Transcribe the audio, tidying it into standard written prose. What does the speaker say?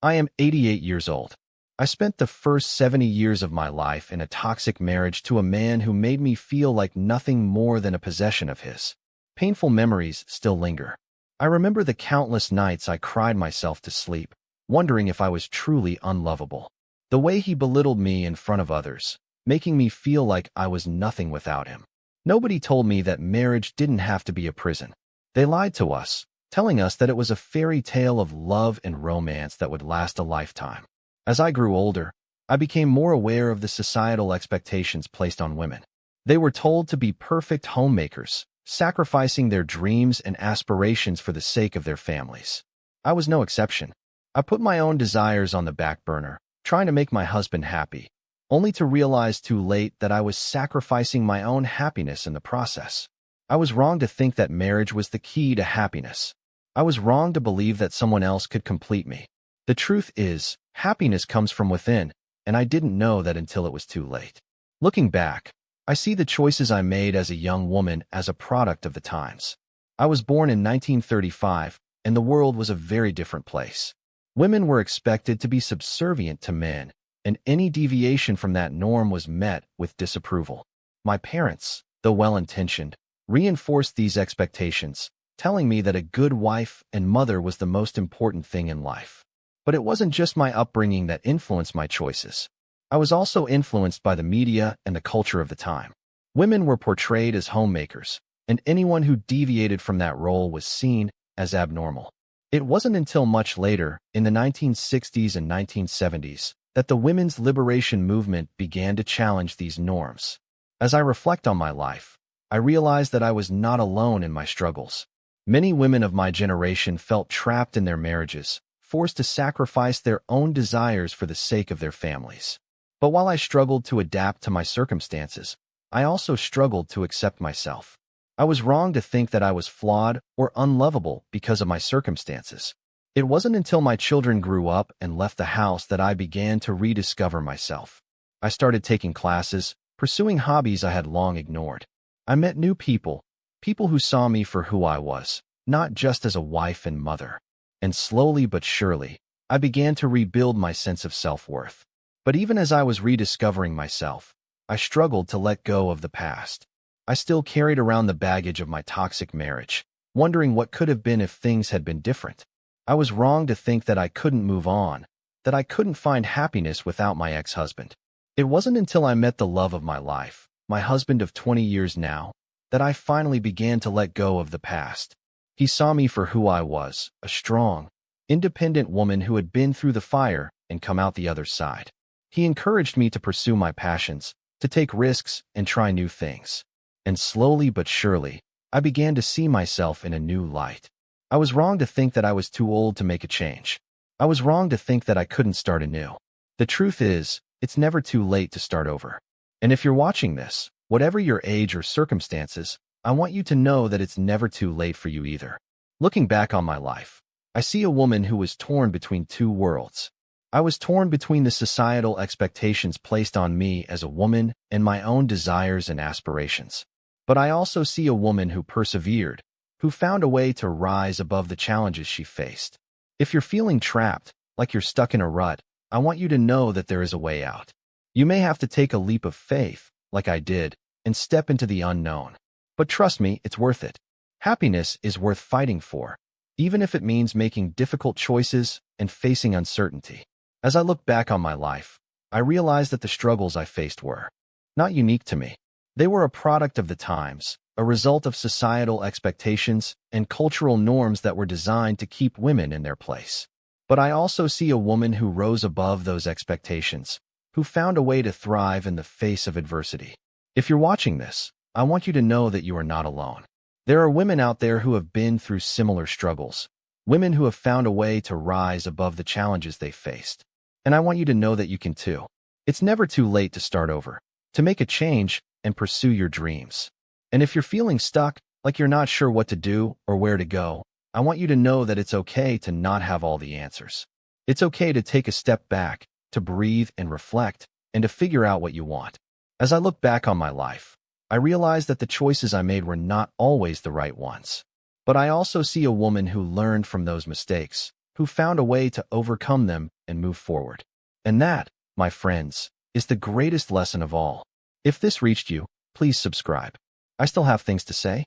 I am 88 years old. I spent the first 70 years of my life in a toxic marriage to a man who made me feel like nothing more than a possession of his. Painful memories still linger. I remember the countless nights I cried myself to sleep, wondering if I was truly unlovable. The way he belittled me in front of others, making me feel like I was nothing without him. Nobody told me that marriage didn't have to be a prison. They lied to us, telling us that it was a fairy tale of love and romance that would last a lifetime. As I grew older, I became more aware of the societal expectations placed on women. They were told to be perfect homemakers, sacrificing their dreams and aspirations for the sake of their families. I was no exception. I put my own desires on the back burner, trying to make my husband happy, only to realize too late that I was sacrificing my own happiness in the process. I was wrong to think that marriage was the key to happiness. I was wrong to believe that someone else could complete me. The truth is, happiness comes from within, and I didn't know that until it was too late. Looking back, I see the choices I made as a young woman as a product of the times. I was born in 1935, and the world was a very different place. Women were expected to be subservient to men, and any deviation from that norm was met with disapproval. My parents, though well-intentioned, reinforced these expectations, telling me that a good wife and mother was the most important thing in life. But it wasn't just my upbringing that influenced my choices. I was also influenced by the media and the culture of the time. Women were portrayed as homemakers, and anyone who deviated from that role was seen as abnormal. It wasn't until much later, in the 1960s and 1970s, that the women's liberation movement began to challenge these norms. As I reflect on my life, I realized that I was not alone in my struggles. Many women of my generation felt trapped in their marriages, forced to sacrifice their own desires for the sake of their families. But while I struggled to adapt to my circumstances, I also struggled to accept myself. I was wrong to think that I was flawed or unlovable because of my circumstances. It wasn't until my children grew up and left the house that I began to rediscover myself. I started taking classes, pursuing hobbies I had long ignored. I met new people, people who saw me for who I was, not just as a wife and mother. And slowly but surely, I began to rebuild my sense of self-worth. But even as I was rediscovering myself, I struggled to let go of the past. I still carried around the baggage of my toxic marriage, wondering what could have been if things had been different. I was wrong to think that I couldn't move on, that I couldn't find happiness without my ex-husband. It wasn't until I met the love of my life, my husband of 20 years now, that I finally began to let go of the past. He saw me for who I was, a strong, independent woman who had been through the fire and come out the other side. He encouraged me to pursue my passions, to take risks and try new things. And slowly but surely, I began to see myself in a new light. I was wrong to think that I was too old to make a change. I was wrong to think that I couldn't start anew. The truth is, it's never too late to start over. And if you're watching this, whatever your age or circumstances, I want you to know that it's never too late for you either. Looking back on my life, I see a woman who was torn between two worlds. I was torn between the societal expectations placed on me as a woman and my own desires and aspirations. But I also see a woman who persevered, who found a way to rise above the challenges she faced. If you're feeling trapped, like you're stuck in a rut, I want you to know that there is a way out. You may have to take a leap of faith, like I did, and step into the unknown. But trust me, it's worth it. Happiness is worth fighting for, even if it means making difficult choices and facing uncertainty. As I look back on my life, I realize that the struggles I faced were not unique to me. They were a product of the times, a result of societal expectations and cultural norms that were designed to keep women in their place. But I also see a woman who rose above those expectations, who found a way to thrive in the face of adversity. If you're watching this, I want you to know that you are not alone. There are women out there who have been through similar struggles, women who have found a way to rise above the challenges they faced. And I want you to know that you can too. It's never too late to start over, to make a change and pursue your dreams. And if you're feeling stuck, like you're not sure what to do or where to go, I want you to know that it's okay to not have all the answers. It's okay to take a step back, to breathe and reflect, and to figure out what you want. As I look back on my life, I realize that the choices I made were not always the right ones. But I also see a woman who learned from those mistakes, who found a way to overcome them and move forward. And that, my friends, is the greatest lesson of all. If this reached you, please subscribe. I still have things to say.